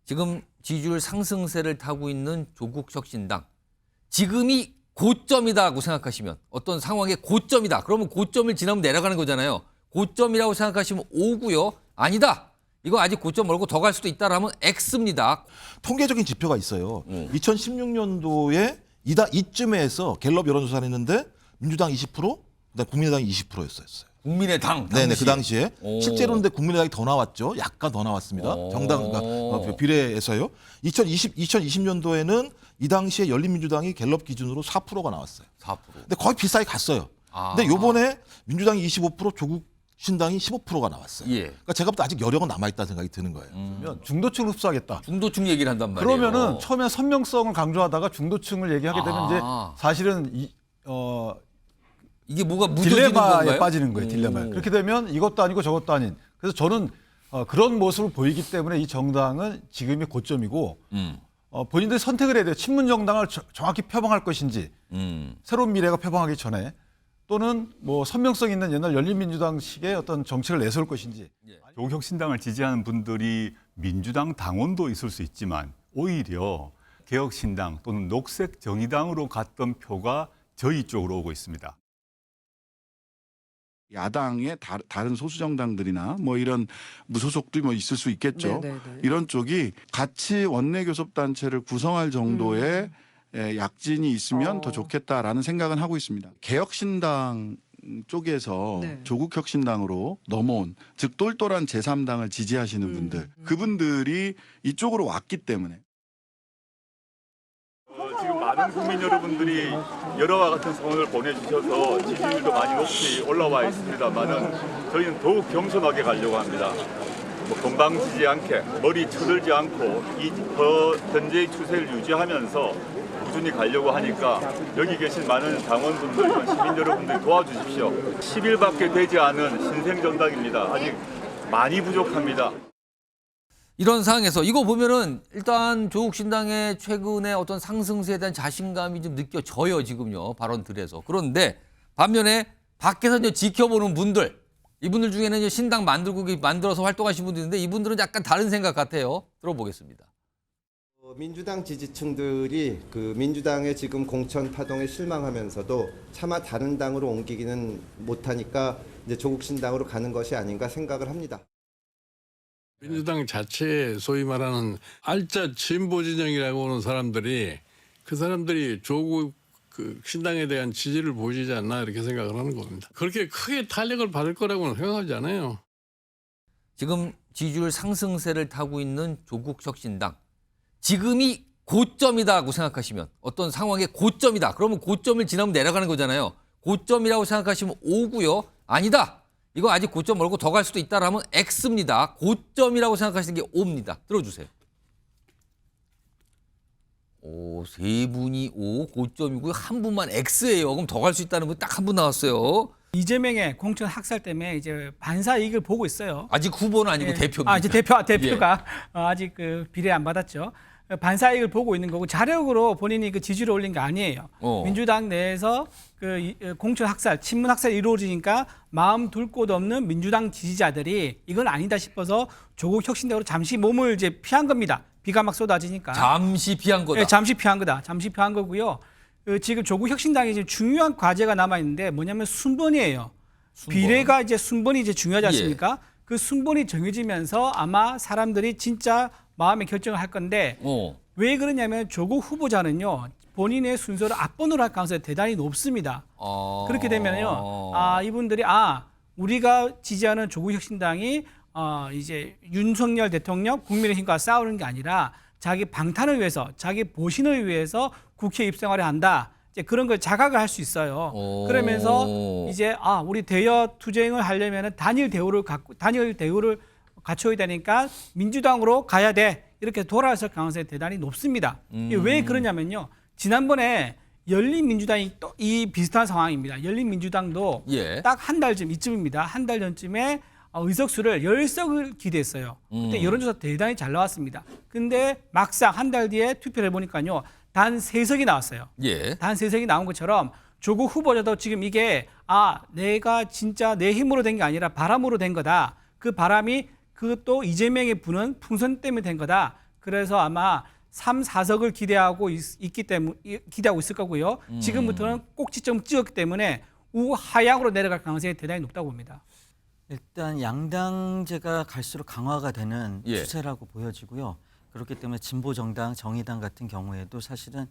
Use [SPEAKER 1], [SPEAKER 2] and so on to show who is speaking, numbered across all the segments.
[SPEAKER 1] 지금 지지율 상승세를 타고 있는 조국혁신당. 지금이 고점이다고 생각하시면 어떤 상황의 고점이다. 그러면 고점을 지나면 내려가는 거잖아요. 고점이라고 생각하시면 O고요. 아니다. 이거 아직 고점 멀고 더 갈 수도 있다라면 X입니다.
[SPEAKER 2] 통계적인 지표가 있어요. 2016년도에 이쯤에서 갤럽 여론조사를 했는데 민주당 20%, 그다음에 국민의당이 20%였어요.
[SPEAKER 1] 국민의당.
[SPEAKER 2] 네네, 그 당시에.
[SPEAKER 1] 오.
[SPEAKER 2] 실제로는 근데 국민의당이 더 나왔죠. 약간 더 나왔습니다.
[SPEAKER 1] 오.
[SPEAKER 2] 정당 비례에서요. 2020년도에는 이 당시에 열린민주당이 갤럽 기준으로 4%가 나왔어요.
[SPEAKER 1] 4%.
[SPEAKER 2] 근데 거의 비싸게 갔어요.
[SPEAKER 1] 아.
[SPEAKER 2] 근데 요번에 민주당이 25%, 조국신당이 15%가 나왔어요.
[SPEAKER 1] 예.
[SPEAKER 2] 그러니까 제가 볼 때 아직 여력은 남아있다는 생각이 드는 거예요.
[SPEAKER 3] 그러면 중도층을 흡수하겠다.
[SPEAKER 1] 중도층 얘기를 한단 말이에요.
[SPEAKER 3] 그러면은 처음에 선명성을 강조하다가 중도층을 얘기하게 되면 이제 사실은
[SPEAKER 1] 이게 뭐가 묻어지는
[SPEAKER 3] 딜레마에
[SPEAKER 1] 건가요?
[SPEAKER 3] 빠지는 거예요. 딜레마에. 그렇게 되면 이것도 아니고 저것도 아닌. 그래서 저는 그런 모습을 보이기 때문에 이 정당은 지금이 고점이고 본인들이 선택을 해야 돼요. 친문 정당을 정확히 표방할 것인지 새로운 미래가 표방하기 전에 또는 뭐 선명성 있는 옛날 열린민주당식의 어떤 정책을 내세울 것인지.
[SPEAKER 4] 조국혁신당을 지지하는 분들이 민주당 당원도 있을 수 있지만 오히려 개혁신당 또는 녹색정의당으로 갔던 표가 저희 쪽으로 오고 있습니다.
[SPEAKER 5] 야당의 다른 소수 정당들이나 뭐 이런 무소속도 뭐 있을 수 있겠죠.
[SPEAKER 6] 네네네.
[SPEAKER 5] 이런 쪽이 같이 원내 교섭 단체를 구성할 정도의 약진이 있으면 더 좋겠다라는 생각은 하고 있습니다. 개혁신당 쪽에서
[SPEAKER 6] 네.
[SPEAKER 5] 조국혁신당으로 넘어온 즉 똘똘한 제3당을 지지하시는 분들 그분들이 이쪽으로 왔기 때문에
[SPEAKER 4] 지금 많은 국민 여러분들이 여러와 같은 성원을 보내주셔서 지지율도 많이 높이 올라와 있습니다만은 저희는 더욱 겸손하게 가려고 합니다. 뭐 건방지지 않게 머리 쳐들지 않고 이 현재의 추세를 유지하면서 꾸준히 가려고 하니까 여기 계신 많은 당원분들, 시민 여러분들 도와주십시오. 10일밖에 되지 않은 신생정당입니다. 아직 많이 부족합니다.
[SPEAKER 1] 이런 상황에서 이거 보면은 일단 조국신당의 최근의 어떤 상승세에 대한 자신감이 좀 느껴져요, 지금요. 발언들에서. 그런데 반면에 밖에서 이제 지켜보는 분들, 이분들 중에는 이제 신당 만들어서 활동하신 분들이 있는데 이분들은 약간 다른 생각 같아요. 들어보겠습니다.
[SPEAKER 7] 민주당 지지층들이 그 민주당의 지금 공천 파동에 실망하면서도 차마 다른 당으로 옮기기는 못하니까 이제 조국신당으로 가는 것이 아닌가 생각을 합니다.
[SPEAKER 8] 민주당 자체에 소위 말하는 알짜 진보 진영이라고 하는 사람들이 그 사람들이 조국 신당에 대한 지지를 보이지 않나 이렇게 생각을 하는 겁니다. 그렇게 크게 탄력을 받을 거라고는 생각하지 않아요.
[SPEAKER 1] 지금 지지율 상승세를 타고 있는 조국혁신당. 지금이 고점이다고 생각하시면 어떤 상황의 고점이다. 그러면 고점을 지나면 내려가는 거잖아요. 고점이라고 생각하시면 O고요. 아니다. 이거 아직 고점 멀고 더 갈 수도 있다라면 X입니다. 고점이라고 생각하시는 게 O입니다. 들어주세요. 오, 세 분이 O, 고점이고요. 한 분만 X예요. 그럼 더 갈 수 있다는 분 딱 한 분 나왔어요.
[SPEAKER 6] 이재명의 공천 학살 때문에 이제 반사 이익을 보고 있어요.
[SPEAKER 1] 아직 후보는 아니고
[SPEAKER 6] 예.
[SPEAKER 1] 대표입니다.
[SPEAKER 6] 이제 대표가 아직 그 비례 안 받았죠. 반사 이익을 보고 있는 거고 자력으로 본인이 그 지지를 올린 게 아니에요. 민주당 내에서 그 공천 학살, 친문 학살이 이루어지니까 마음 둘 곳 없는 민주당 지지자들이 이건 아니다 싶어서 조국 혁신당으로 잠시 몸을 이제 피한 겁니다. 비가 막 쏟아지니까.
[SPEAKER 1] 잠시 피한 거다.
[SPEAKER 6] 네, 잠시 피한 거다. 잠시 피한 거고요. 지금 조국 혁신당에 지금 중요한 과제가 남아 있는데 뭐냐면 순번이에요. 비례가 이제 순번이 이제 중요하지 않습니까? 그 순번이 정해지면서 아마 사람들이 진짜 마음의 결정을 할 건데 왜 그러냐면 조국 후보자는요 본인의 순서를 앞번으로 할 가능성이 대단히 높습니다. 그렇게 되면요 이분들이 우리가 지지하는 조국 혁신당이 이제 윤석열 대통령 국민의힘과 싸우는 게 아니라 자기 방탄을 위해서 자기 보신을 위해서 국회 입성하려 한다. 이제 그런 걸 자각을 할 수 있어요. 그러면서 이제 우리 대여 투쟁을 하려면 단일 대우를 갖춰야 되니까 민주당으로 가야 돼. 이렇게 돌아설 가능성이 대단히 높습니다. 왜 그러냐면요. 지난번에 열린민주당이 또 이 비슷한 상황입니다. 열린민주당도 딱 한 달 전 이쯤입니다. 한 달 전쯤에 의석수를 10석을 기대했어요. 그때 여론조사 대단히 잘 나왔습니다. 근데 막상 한 달 뒤에 투표를 해보니까요. 단 3석이 나왔어요. 단 3석이 나온 것처럼 조국 후보자도 지금 이게 내가 진짜 내 힘으로 된 게 아니라 바람으로 된 거다. 그 바람이 그것도 이재명이 부는 풍선 때문에 된 거다. 그래서 아마 3, 4석을 기대하고 기대하고 있을 거고요. 지금부터는 꼭지점 찍었기 때문에 우하향으로 내려갈 가능성이 대단히 높다고 봅니다.
[SPEAKER 9] 일단 양당제가 갈수록 강화가 되는
[SPEAKER 1] 예.
[SPEAKER 9] 추세라고 보여지고요. 그렇기 때문에 진보 정당, 정의당 같은 경우에도 사실은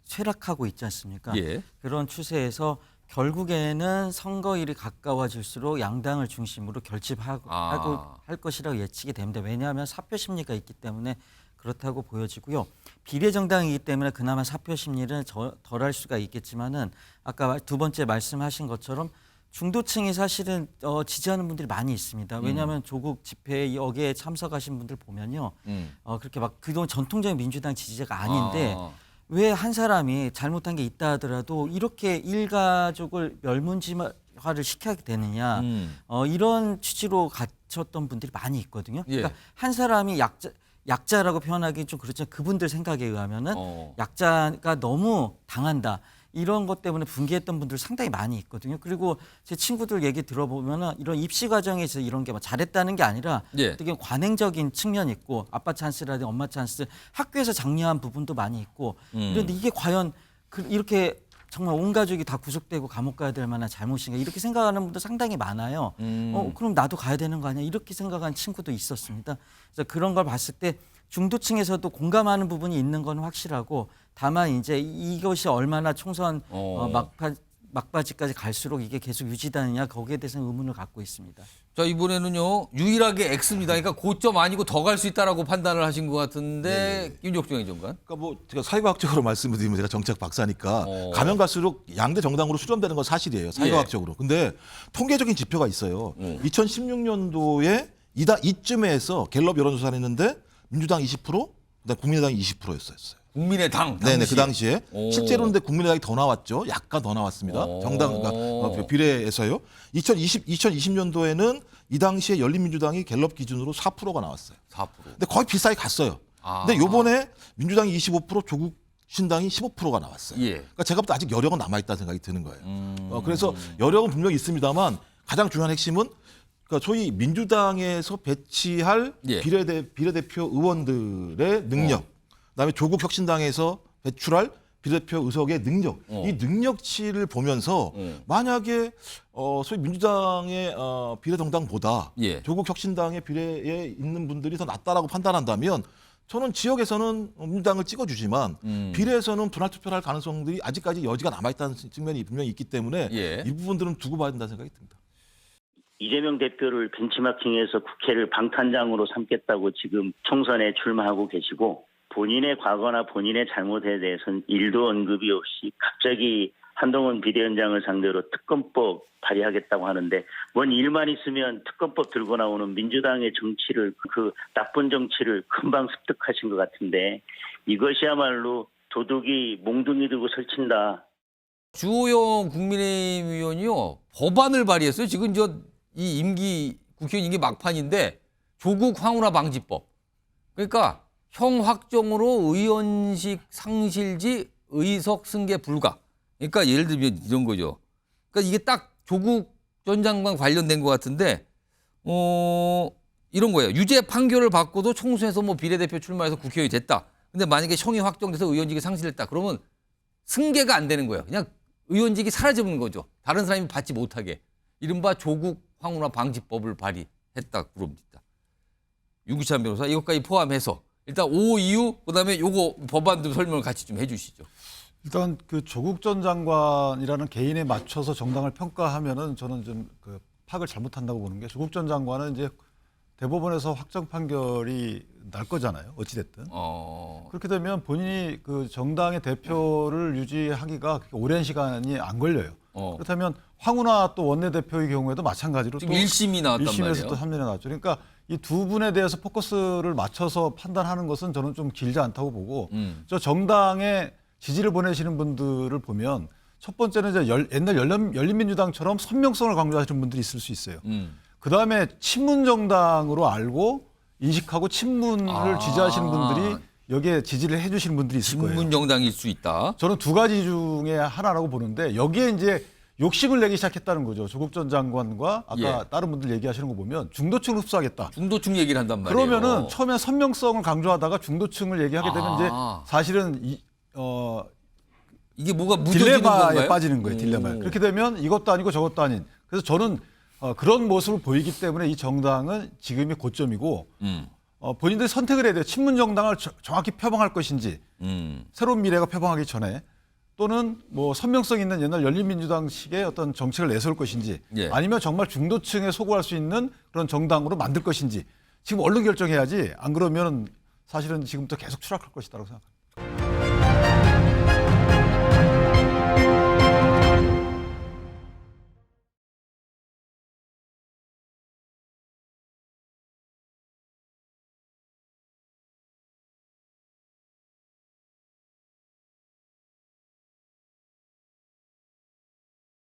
[SPEAKER 9] 쇠락하고 있지 않습니까?
[SPEAKER 1] 예.
[SPEAKER 9] 그런 추세에서 결국에는 선거일이 가까워질수록 양당을 중심으로 결집하고 할 것이라고 예측이 됩니다. 왜냐하면 사표 심리가 있기 때문에 그렇다고 보여지고요. 비례정당이기 때문에 그나마 사표 심리는 덜할 수가 있겠지만은 아까 두 번째 말씀하신 것처럼 중도층이 사실은 지지하는 분들이 많이 있습니다. 왜냐하면 조국 집회 여기에 참석하신 분들 보면요, 그렇게 막 그동안 전통적인 민주당 지지자가 아닌데 왜 한 사람이 잘못한 게 있다 하더라도 이렇게 일가족을 멸문지화를 시켜야 되느냐 이런 취지로 갇혔던 분들이 많이 있거든요.
[SPEAKER 1] 예.
[SPEAKER 9] 그러니까 한 사람이 약자라고 표현하기 좀 그렇지만 그분들 생각에 의하면은 약자가 너무 당한다. 이런 것 때문에 분개했던 분들 상당히 많이 있거든요. 그리고 제 친구들 얘기 들어보면은 이런 입시 과정에서 이런 게 뭐 잘했다는 게 아니라
[SPEAKER 1] 예.
[SPEAKER 9] 되게 관행적인 측면이 있고 아빠 찬스라든지 엄마 찬스, 학교에서 장려한 부분도 많이 있고 그런데 이게 과연 이렇게 정말 온 가족이 다 구속되고 감옥 가야 될 만한 잘못인가 이렇게 생각하는 분도 상당히 많아요. 그럼 나도 가야 되는 거 아니야? 이렇게 생각하는 친구도 있었습니다. 그래서 그런 걸 봤을 때 중도층에서도 공감하는 부분이 있는 건 확실하고 다만 이제 이것이 얼마나 총선 막바지까지 갈수록 이게 계속 유지되느냐 거기에 대해서는 의문을 갖고 있습니다.
[SPEAKER 1] 자, 이번에는요 유일하게 X입니다. 그러니까 고점 아니고 더 갈 수 있다라고 판단을 하신 것 같은데 김종정 행정관.
[SPEAKER 2] 그러니까 뭐 제가 사회과학적으로 말씀을 드리면 제가 정책 박사니까 가면 갈수록 양대 정당으로 수렴되는 건 사실이에요. 사회과학적으로. 근데 통계적인 지표가 있어요. 2016년도에 이쯤에서 갤럽 여론조사를 했는데 민주당 20%, 그다음 국민의당 20%였어요.
[SPEAKER 1] 국민의당
[SPEAKER 2] 네네 그 당시에
[SPEAKER 1] 오.
[SPEAKER 2] 실제로는 근데 국민의당이 더 나왔죠. 약간 더 나왔습니다. 정당 비례에서요. 2020년도에는 이 당시에 열린민주당이 갤럽 기준으로 4%가 나왔어요.
[SPEAKER 1] 4%.
[SPEAKER 2] 근데 거의 비슷하게 갔어요. 근데 요번에 민주당이 25%, 조국 신당이 15%가 나왔어요.
[SPEAKER 1] 예.
[SPEAKER 2] 그러니까 제가 볼 때 아직 여력은 남아있다는 생각이 드는 거예요. 그래서 여력은 분명히 있습니다만 가장 중요한 핵심은 그러니까 소위 민주당에서 배치할
[SPEAKER 1] 예.
[SPEAKER 2] 비례대표 의원들의 능력, 그다음에 조국 혁신당에서 배출할 비례대표 의석의 능력, 이 능력치를 보면서 만약에 소위 민주당의 비례정당보다
[SPEAKER 1] 예.
[SPEAKER 2] 조국 혁신당의 비례에 있는 분들이 더 낫다라고 판단한다면 저는 지역에서는 민주당을 찍어주지만 비례에서는 분할 투표를 할 가능성들이 아직까지 여지가 남아있다는 측면이 분명히 있기 때문에
[SPEAKER 1] 예.
[SPEAKER 2] 이 부분들은 두고 봐야 된다는 생각이 듭니다.
[SPEAKER 10] 이재명 대표를 벤치마킹해서 국회를 방탄장으로 삼겠다고 지금 총선에 출마하고 계시고 본인의 과거나 본인의 잘못에 대해서는 일도 언급이 없이 갑자기 한동훈 비대위원장을 상대로 특검법 발의하겠다고 하는데 뭔 일만 있으면 특검법 들고 나오는 민주당의 정치를 그 나쁜 정치를 금방 습득하신 것 같은데 이것이야말로 도둑이 몽둥이 들고 설친다.
[SPEAKER 1] 주호영 국민의힘 의원이요 법안을 발의했어요. 지금 이 임기 국회의원 임기 막판인데 조국 황운하 방지법. 그러니까 형 확정으로 의원직 상실지 의석 승계 불가. 그러니까 예를 들면 이런 거죠. 그러니까 이게 딱 조국 전 장관 관련된 것 같은데 이런 거예요. 유죄 판결을 받고도 총선에서 뭐 비례대표 출마해서 국회의원이 됐다. 근데 만약에 형이 확정돼서 의원직이 상실했다. 그러면 승계가 안 되는 거예요. 그냥 의원직이 사라지는 거죠. 다른 사람이 받지 못하게. 이른바 조국 황운하 방지법을 발의했다 그럽니다. 윤기찬 변호사 이것까지 포함해서 일단 오 이유 그다음에 요거 법안도 설명을 같이 좀 해주시죠.
[SPEAKER 3] 일단 그 조국 전 장관이라는 개인에 맞춰서 정당을 평가하면은 저는 좀 그 파악을 잘못한다고 보는 게 조국 전 장관은 이제 대법원에서 확정 판결이 날 거잖아요. 어찌 됐든. 그렇게 되면 본인이 그 정당의 대표를 유지하기가 그렇게 오랜 시간이 안 걸려요. 그렇다면 황운하 또 원내대표의 경우에도 마찬가지로
[SPEAKER 1] 지금
[SPEAKER 3] 또
[SPEAKER 1] 1심이 나왔단
[SPEAKER 3] 1심에서
[SPEAKER 1] 말이에요.
[SPEAKER 3] 또 3년에 나왔죠. 그러니까 이 두 분에 대해서 포커스를 맞춰서 판단하는 것은 저는 좀 길지 않다고 보고 저 정당에 지지를 보내시는 분들을 보면 첫 번째는 이제 옛날 열린민주당처럼 선명성을 강조하시는 분들이 있을 수 있어요. 그다음에 친문정당으로 알고 인식하고 친문을 지지하시는 분들이 여기에 지지를 해주시는 분들이 있을 거예요.
[SPEAKER 1] 친문 정당일 수 있다.
[SPEAKER 3] 저는 두 가지 중에 하나라고 보는데 여기에 이제 욕심을 내기 시작했다는 거죠. 조국 전 장관과 아까
[SPEAKER 1] 예.
[SPEAKER 3] 다른 분들 얘기하시는 거 보면 중도층을 흡수하겠다.
[SPEAKER 1] 중도층 얘기를 한단 말이에요.
[SPEAKER 3] 그러면은 처음에 선명성을 강조하다가 중도층을 얘기하게 되면 이제 사실은
[SPEAKER 1] 이게 뭐가 무뎌지는
[SPEAKER 3] 딜레마에
[SPEAKER 1] 건가요?
[SPEAKER 3] 빠지는 거예요. 딜레마에. 그렇게 되면 이것도 아니고 저것도 아닌. 그래서 저는 그런 모습을 보이기 때문에 이 정당은 지금이 고점이고 본인들이 선택을 해야 돼요. 친문 정당을 정확히 표방할 것인지 새로운 미래가 표방하기 전에 또는 뭐 선명성 있는 옛날 열린민주당식의 어떤 정책을 내세울 것인지
[SPEAKER 1] 예.
[SPEAKER 3] 아니면 정말 중도층에 소구할 수 있는 그런 정당으로 만들 것인지 지금 얼른 결정해야지 안 그러면 사실은 지금부터 계속 추락할 것이라고 생각합니다.